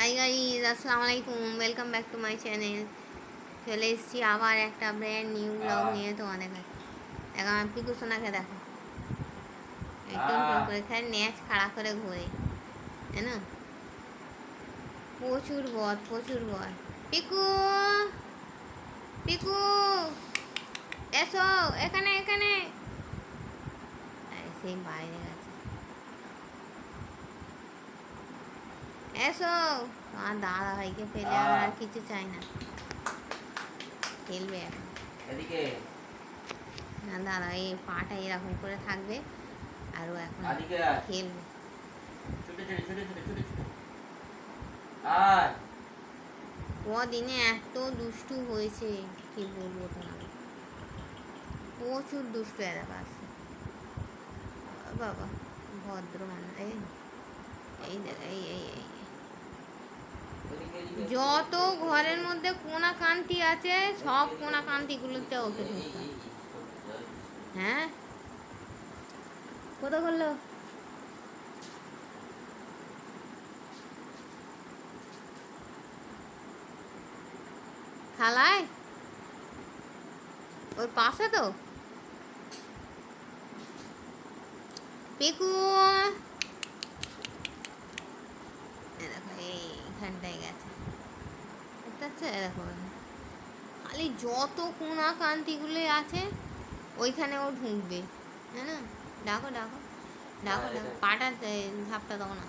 Hi guys, আসসালামু আলাইকুম, welcome back to my channel. চলে এসেছি আবার একটা ব্র্যান্ড নিউ ব্লগ নিয়ে তোমাদের কাছে। এখন আমার পিকু সোনাকে দেখো, টুন টুন করে খায়, ন্যাচ খাড়া করে ঘোরে, তাই না? প্রচুর বদ, প্রচুর বদ। পিকু, পিকু এসো এখানে, এখানে। সেই বাইরে গেছে। এসো, আমার দাদা ভাইকে ফেলে আমার আর কিছু চাই না। খেলবে এখন না, দাদা এই পাটা এরকম করে থাকবে আর ও এখন খেলবে। কদিনে এত দুষ্টু হয়েছে কি বলবো তোমাকে, প্রচুর দুষ্টু এলাকা আছে বাবা। ভদ্র মানুষ। এই এই এই এই এই যত ঘরের মধ্যে কোনা কান্তি আছে সব কোনা কান্তিগুলোতে ওকে ঢুকতে। হ্যাঁ, কোথা করলো? খালায় ওর পাশে তো পিকু, দেখো এইখানটায় গেছে, দেখতে পাচ্ছে? দেখো খালি যত কোনা কান্তিগুলো আছে ওইখানে ও ঢুকবে, হ্যাঁ না? ডাকো ডাকো ডাকো ডাকো, পাটা ঝাপটা দাও না।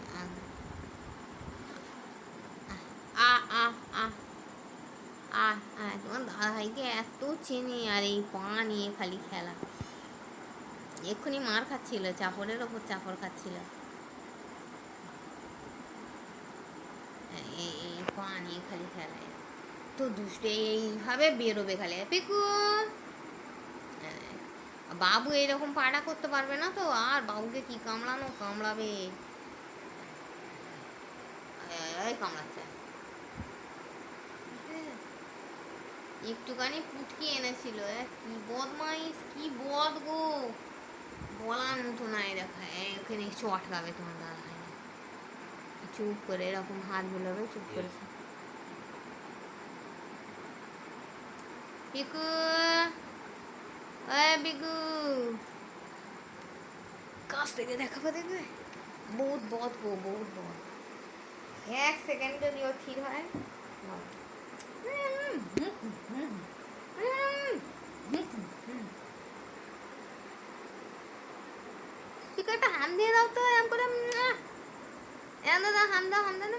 আ আ আ আ আ তোমার দাদা ভাইকে এত চেনে, আর এই পা নিয়ে খালি খেলা। এক্ষুনি মার খাচ্ছিল, চাপড়ের ওপর চাপড় খাচ্ছিল। এই পা নিয়ে খালি খেলা, তো দুষ্টে এইভাবে বেরোবে খালি। পিকু, বাবু এরকম পাড়া করতে পারবে না তো, আর বাবুকে কি কামড়ানো কামড়াবে। কামড়াচ্ছে, একটুখানি পুটকি এনেছিল, কি বদমাইশ, কি বদ গো, বলার মতো নাই। দেখা এখানে চট খাবে তোমার দাদা ভাই, চুপ করে এরকম হাত বুলাবে, চুপ করে। পিকু, পিকু, কাছ থেকে দেখাবো, দেখবে বহুত বদ গো, বহুত বদ। এক সেকেন্ড যদি ও ঠিক হয়, পিকু একটা হাম দিয়ে দাও তো, এরকম করে। এরকম দাও, হাম দাও, হাম দাও।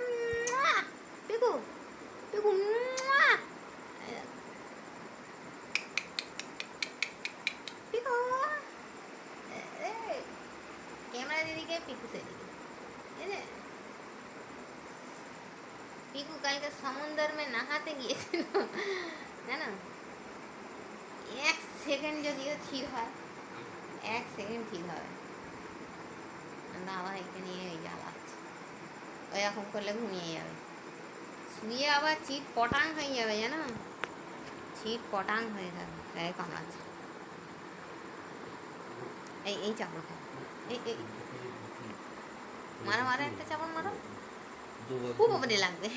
পিকু, পিকু, পিকু, कैमरा दीदी के पिकू से दीदी। পিকু কালকে সমুদ্র মে নাহাতে গিয়েছিল, জানো? এক সেকেন্ড যদিও ঠিক হয়, এক সেকেন্ড ঠিক হবে, দাদা এখানে নিয়ে জ্বালাচ্ছে। ওইরকম করলে ঘুমিয়ে যাবে, শুয়ে আবার চিট পটাং হয়ে যাবে, জানো? চিট পটাং হয়ে যাবে। এই কামড়াচ্ছে, এই এই চাপড় খাও, এই এই মারো মারো, একটা চাপড় মারো, খুব ওপরে লাগবে।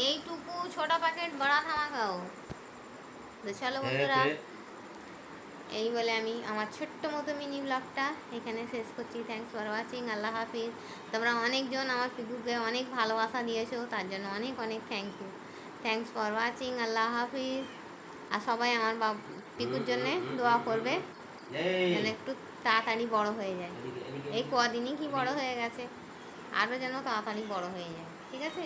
এইটুকু ছোটা প্যাকেট বড়া ধামাকাও। তো চলো বন্ধুরা, এই বলে আমি আমার ছোট্ট মতো মিনি ব্লগটা এখানে শেষ করছি। থ্যাংকস ফর ওয়াচিং, আল্লাহ হাফিজ। তোমরা অনেকজন আমার পিকুকে অনেক ভালোবাসা দিয়েছো, তার জন্য অনেক অনেক thank you. Thanks for watching, আল্লাহ হাফিজ। আর সবাই আমার পিকুর জন্যে দোয়া করবে যেন একটু তাড়াতাড়ি বড় হয়ে যায়। এই কদিনই কি বড় হয়ে গেছে, আরও যেন তাড়াতাড়ি বড় হয়ে যায়, ঠিক আছে?